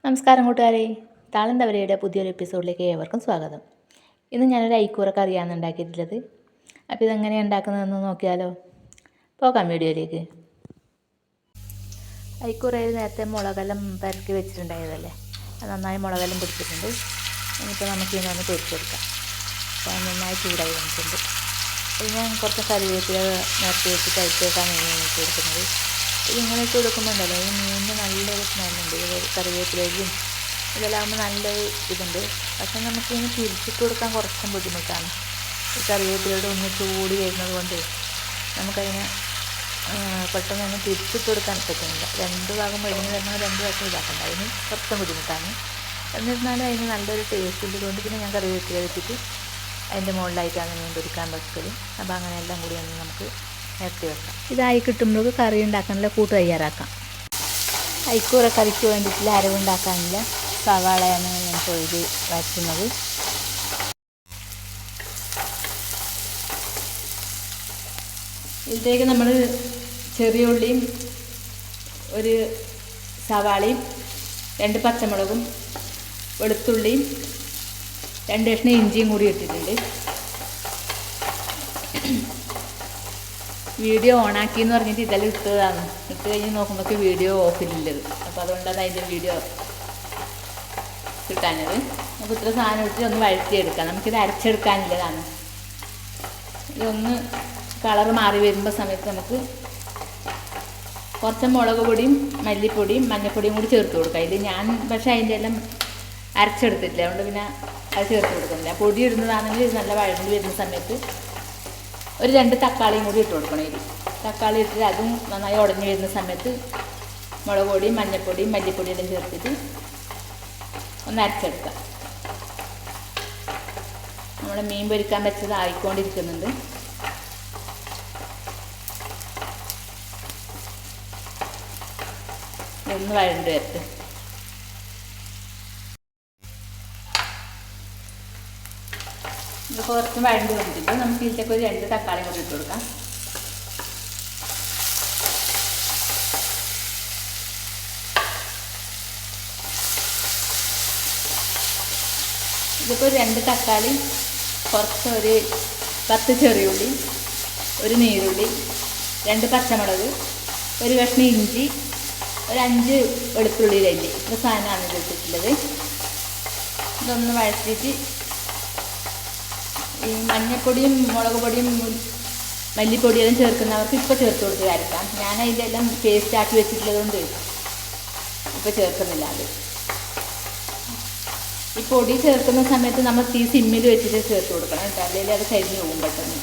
നമസ്കാരം കൂട്ടുകാരെ, താളന്തവരയുടെ പുതിയൊരു എപ്പിസോഡിലേക്ക് ഏവർക്കും സ്വാഗതം. ഇന്ന് ഞാനൊരു ഐക്കൂറ കറിയാണ് ഉണ്ടാക്കിയിട്ടുള്ളത്. അപ്പോൾ ഇതെങ്ങനെയാണ് ഉണ്ടാക്കുന്നതെന്ന് നോക്കിയാലോ? പോകാം വീഡിയോയിലേക്ക്. ഐക്കൂറയിൽ നേരത്തെ മുളകെല്ലാം പരക്കി വെച്ചിട്ടുണ്ടായതല്ലേ, അത് നന്നായി മുളകെല്ലാം പിടിച്ചിട്ടുണ്ട്. ഇനിയിപ്പോൾ നമുക്ക് ഇതിനൊന്ന് പൊരിച്ചെടുക്കാം. അപ്പോൾ നന്നായി ചൂടായി വന്നിട്ടുണ്ട്. അപ്പോൾ ഞാൻ കുറച്ച് കറിവേപ്പില നിരത്തി വെച്ചിട്ട് അയച്ചേക്കാണ് ഇട്ട് കൊടുക്കുന്നത്. ഇതിങ്ങനെ ഇട്ട് കൊടുക്കുമ്പോണ്ടല്ലോ ഈ മീനിന് നല്ലൊരു സ്മെല്ലുണ്ട്. കറിവേപ്പിലയും ഇതെല്ലാമാകുമ്പോൾ നല്ലൊരു ഇതുണ്ട്. പക്ഷെ നമുക്കിതിന് തിരിച്ചിട്ട് കൊടുക്കാൻ കുറച്ചും ബുദ്ധിമുട്ടാണ്. ഈ കറിവേപ്പിലയുടെ ഒന്ന് ചൂടി വരുന്നത് കൊണ്ട് നമുക്കതിന് പെട്ടെന്ന് തന്നെ തിരിച്ചിട്ട് കൊടുക്കാൻ പറ്റുന്നില്ല. രണ്ട് ഭാഗം വെളിഞ്ഞ് വരുന്ന രണ്ട് വശം ഇതാക്കണ്ട, അതിന് കുറച്ചും ബുദ്ധിമുട്ടാണ്. എന്നിരുന്നാലും അതിന് നല്ലൊരു ടേസ്റ്റ് ഉള്ളതുകൊണ്ട് പിന്നെ ഞാൻ കറിവേപ്പില വെച്ചിട്ട് അതിൻ്റെ മുകളിലായിട്ടാണ് മീൻ പൊരിക്കാൻ വെക്കൽ. അപ്പോൾ അങ്ങനെ എല്ലാം കൂടി ഒന്ന് നമുക്ക് നിരത്തി വെക്കാം. ഇതായി കിട്ടുമ്പോൾ കറി ഉണ്ടാക്കാനുള്ള കൂട്ട് തയ്യാറാക്കാം. ഐക്കൂറ കറിക്ക് വേണ്ടിയിട്ടുള്ള അരവുണ്ടാക്കാനുള്ള സവാളയാണ് ഞാൻ കൊഴുകി വഴറ്റുന്നത്. ഇതിലേക്ക് നമ്മൾ ചെറിയ ഉള്ളിയും ഒരു സവാളയും 2 പച്ചമുളകും വെളുത്തുള്ളിയും 2 കഷ്ണം ഇഞ്ചിയും കൂടി ഇട്ടിട്ടുണ്ട്. വീഡിയോ ഓണാക്കി എന്ന് പറഞ്ഞിട്ട് ഇതെല്ലാം ഇട്ടതാണ്. ഇട്ട് കഴിഞ്ഞ് നോക്കുമ്പോൾ വീഡിയോ ഓഫിലുള്ളത്. അപ്പോൾ അതുകൊണ്ടാണ് അതിൻ്റെ വീഡിയോ കിട്ടാനത്. നമുക്ക് ഇത്ര സാധനം ഇട്ടിട്ട് ഒന്ന് വഴറ്റിയെടുക്കാം. നമുക്കിത് അരച്ചെടുക്കാനുള്ളതാണ്. ഇതൊന്ന് കളർ മാറി വരുമ്പോൾ സമയത്ത് നമുക്ക് കുറച്ച് മുളക് പൊടിയും മല്ലിപ്പൊടിയും മഞ്ഞൾപ്പൊടിയും കൂടി ചേർത്ത് കൊടുക്കാം. ഇത് ഞാൻ പക്ഷേ അതിൻ്റെ എല്ലാം അരച്ചെടുത്തിട്ടില്ല, അതുകൊണ്ട് പിന്നെ അത് ചേർത്ത് കൊടുക്കുന്നില്ല. പൊടി ഇടുന്നതാണെങ്കിൽ ഇത് നല്ല വഴണ്ടി വരുന്ന സമയത്ത് ഒരു 2 തക്കാളിയും കൂടി ഇട്ട് കൊടുക്കണം. ഇതിൽ തക്കാളി ഇട്ടിട്ട് അതും നന്നായി ഉടഞ്ഞു വരുന്ന സമയത്ത് മുളക് പൊടിയും മഞ്ഞൾപ്പൊടിയും മല്ലിപ്പൊടിയെല്ലാം ചേർത്തിട്ട് ഒന്ന് അരച്ചെടുക്കാം. നമ്മുടെ മീൻ പൊരിക്കാൻ വെച്ചത് ആയിക്കൊണ്ടിരിക്കുന്നുണ്ട്. ഒന്ന് വഴണ്ട് വരട്ടെ. ഇത് കുറച്ച് വഴണ്ട് വന്നിട്ട് നമുക്ക് ഇതിലേക്ക് ഒരു 2 തക്കാളി കൂടി ഇട്ട് കൊടുക്കാം. ഇതിപ്പോൾ 2 തക്കാളി, കുറച്ച് ഒരു 10 ചെറിയുള്ളി, ഒരു നീരുള്ളി, 2 പച്ചമുളക്, ഒരു കഷ്ണം ഇഞ്ചി, ഒരു 5 വെളുത്തുള്ളി അല്ലി, ഇത്ര സാധനമാണ് ഇത് ഇട്ടിട്ടുള്ളത്. ഇതൊന്ന് വഴറ്റിയിട്ട് ഈ മഞ്ഞൾപ്പൊടിയും മുളക് പൊടിയും മല്ലിപ്പൊടിയെല്ലാം ചേർക്കുന്നവർക്ക് ഇപ്പോൾ ചേർത്ത് കൊടുത്ത് അരക്കാം. ഞാൻ അതിലെല്ലാം പേസ്റ്റ് ആക്കി വെച്ചിട്ടുള്ളത് കൊണ്ട് ഇപ്പോൾ ചേർക്കുന്നില്ല. അത് ഈ പൊടി ചേർക്കുന്ന സമയത്ത് നമ്മൾ തീ സിമ്മിൽ വെച്ചിട്ട് ചേർത്ത് കൊടുക്കണം കേട്ടോ, അല്ലെങ്കിൽ അത് കരിഞ്ഞ് പോകും പെട്ടെന്ന്.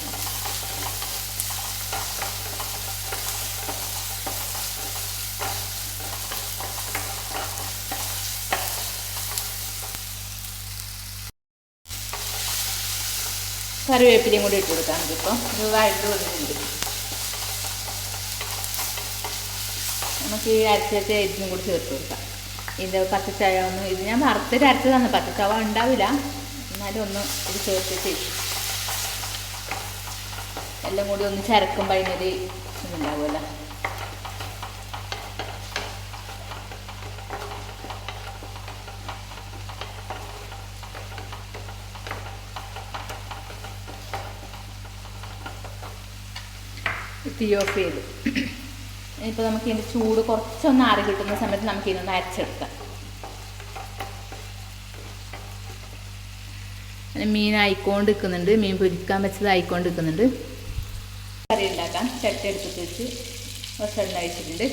കറിവേപ്പിലയും കൂടി ഇട്ട് കൊടുക്കാം. നമുക്കിപ്പോൾ ഇത് വഴണ്ട് വന്നിട്ടുണ്ട്. നമുക്ക് ഈ അരച്ച ഇതിനും കൂടി ചേർത്ത് കൊടുക്കാം. ഇത് പച്ചച്ചായ ഒന്ന് ഇത് ഞാൻ വറുത്തിട്ട് അരച്ചതാണ്. പച്ചച്ചാവ ഉണ്ടാവില്ല, എന്നാലും ഒന്ന് ഇത് ചേർത്തിട്ട് എല്ലാം കൂടി ഒന്ന് ചരക്കുമ്പോൾ അതിനൊരു ഇതുണ്ടാവുമല്ലോ. തീ ഓഫ് ചെയ്തു. ഇപ്പോൾ നമുക്ക് ഇതിൻ്റെ ചൂട് കുറച്ചൊന്ന് ആറി കിട്ടുന്ന സമയത്ത് നമുക്ക് ഇതിനൊന്ന് അരച്ചെടുക്കാം. മീൻ ആയിക്കൊണ്ട് നിൽക്കുന്നുണ്ട്, മീൻ പൊരിക്കാൻ വെച്ചത് ആയിക്കൊണ്ട് നിൽക്കുന്നുണ്ട്. കറി ഉണ്ടാക്കാം. ചട്ടി എടുത്തിട്ട് വെച്ച് മസാല അയച്ചിട്ടുണ്ട്.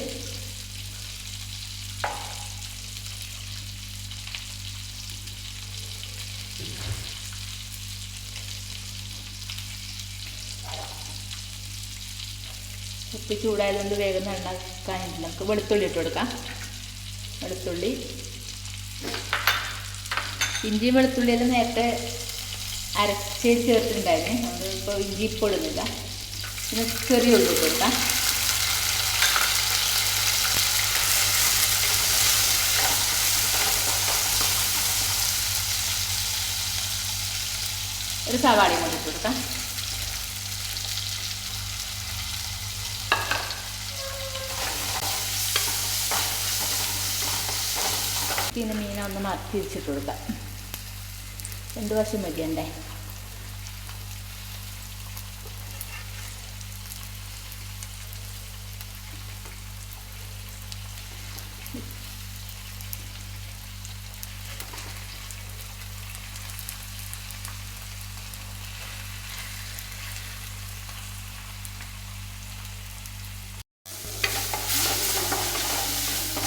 ഉപ്പ് ചൂടായതുകൊണ്ട് വേഗം ഉണ്ടാക്കാനില്ല. നമുക്ക് വെളുത്തുള്ളി ഇട്ട് കൊടുക്കാം. വെളുത്തുള്ളി, ഇഞ്ചിയും വെളുത്തുള്ളിയെല്ലാം നേരത്തെ അരച്ച് ചേർത്തിട്ടുണ്ടായിരുന്നു. അത് ഇപ്പോൾ ഇഞ്ചി ഇപ്പോൾ ഇടുന്നില്ല. പിന്നെ ചെറിയ ഉള്ളി ഇട്ട് കൊടുക്കാം. ഒരു സവാളയും കൂടി ഇട്ട് കൊടുക്കാം. പിന്നെ മീനെ ഒന്ന് തിരിച്ചിട്ട് കൊടുക്കാം. 2 വശം മതിയണ്ടേ.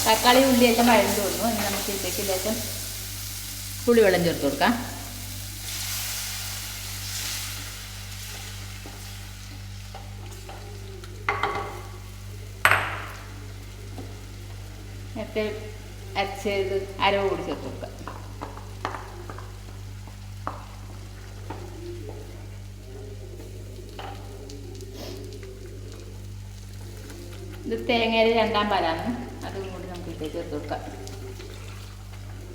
തക്കാളി ഉള്ളിയെല്ലാം വഴണ്ട് വന്നു. ഇനി നമുക്ക് ഇതിലേക്ക് ലേശം പുളിവെള്ളം ചേർത്ത് കൊടുക്കാം. നേരത്തെ അരച്ചത് അരവ് കൂടി ചേർത്ത് കൊടുക്കാം. ഇത് തേങ്ങയിൽ 2-ാം പാലാണ്. അതും കൂടി നമുക്ക് ഇതിലേക്ക് ചേർത്ത് കൊടുക്കാം.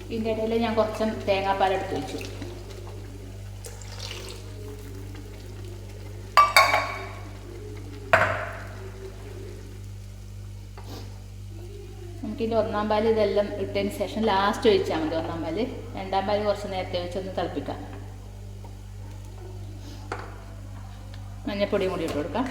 ഇതിൻ്റെ ഇടയിൽ ഞാൻ കുറച്ച് തേങ്ങാപ്പാൽ എടുത്ത് വെച്ചു. നമുക്കിതിൻ്റെ 1-ാം പാൽ ഇതെല്ലാം ഇട്ടതിന് ശേഷം ലാസ്റ്റ് ഒഴിച്ചാൽ മതി. 1-ാം പാൽ 2-ാം പാൽ കുറച്ച് നേരത്തെ ഒഴിച്ചൊന്ന് തിളപ്പിക്കാം. മഞ്ഞൾപ്പൊടിയും കൂടി ഇട്ട് കൊടുക്കാം.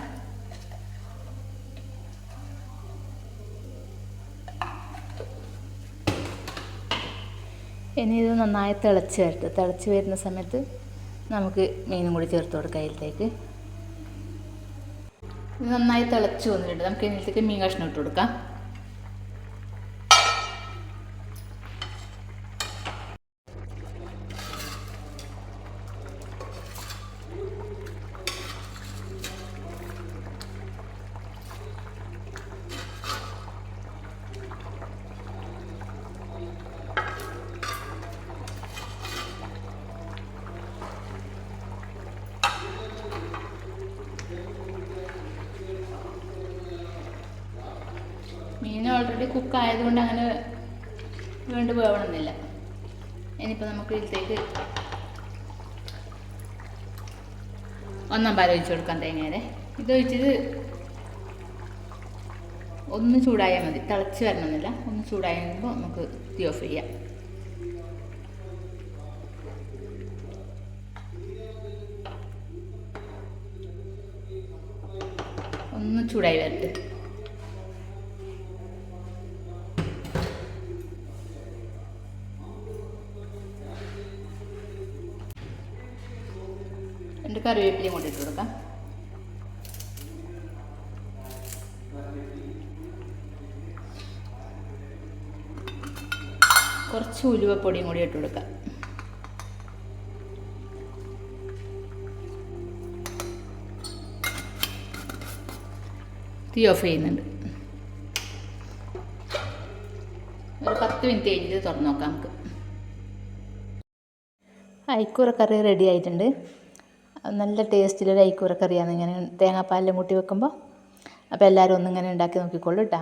ഇനി ഇത് നന്നായി തിളച്ച് വരട്ടെ. തിളച്ച് വരുന്ന സമയത്ത് നമുക്ക് മീനും കൂടി ചേർത്ത് കൊടുക്കാം ഇതിലേക്ക്. ഇത് നന്നായി തിളച്ച് വന്നിട്ടുണ്ട്. നമുക്ക് ഇതിലേക്ക് മീൻ കഷ്ണം ഇട്ട് കൊടുക്കാം. മീൻ ഓൾറെഡി കുക്കായതുകൊണ്ട് അങ്ങനെ വീണ്ടും വേവണമെന്നില്ല. ഇനിയിപ്പോൾ നമുക്ക് ഇതിലേക്ക് 1-ാം പാൽ ഒഴിച്ച് കൊടുക്കാം. തേങ്ങയുടെ ഇതൊഴിച്ചത് ഒന്ന് ചൂടായാൽ മതി. തിളച്ച് വരണമെന്നില്ല. ഒന്ന് ചൂടായുമ്പോൾ നമുക്ക് തീ ഓഫ് ചെയ്യാം. ഒന്ന് ചൂടായി വരട്ടെ. കറിവേപ്പിലയും കൂടി ഇട്ട് കൊടുക്കാം. കുറച്ച് ഉലുവപ്പൊടിയും കൂടി ഇട്ട് കൊടുക്കാം. തീ ഓഫ് ചെയ്യുന്നുണ്ട്. ഒരു 10 മിനിറ്റ് കഴിഞ്ഞിട്ട് തുറന്ന് നോക്കാം നമുക്ക്. അയക്കൂറ കറി റെഡി ആയിട്ടുണ്ട്. നല്ല ടേസ്റ്റിലൊരു അയക്കൂറ കറിയാണ് ഇങ്ങനെ തേങ്ങാപ്പാലെല്ലാം കൂട്ടി വെക്കുമ്പോൾ. അപ്പോൾ എല്ലാവരും ഒന്നിങ്ങനെ ഉണ്ടാക്കി നോക്കിക്കോളൂ കേട്ടോ.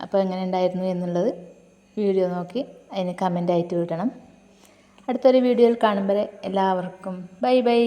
അപ്പോൾ എങ്ങനെ ഉണ്ടായിരുന്നു എന്നുള്ളത് വീഡിയോ നോക്കി അതിന് കമൻ്റ് ആയിട്ട് വിടണം. അടുത്തൊരു വീഡിയോയിൽ കാണുമ്പോൾ എല്ലാവർക്കും ബൈ ബൈ.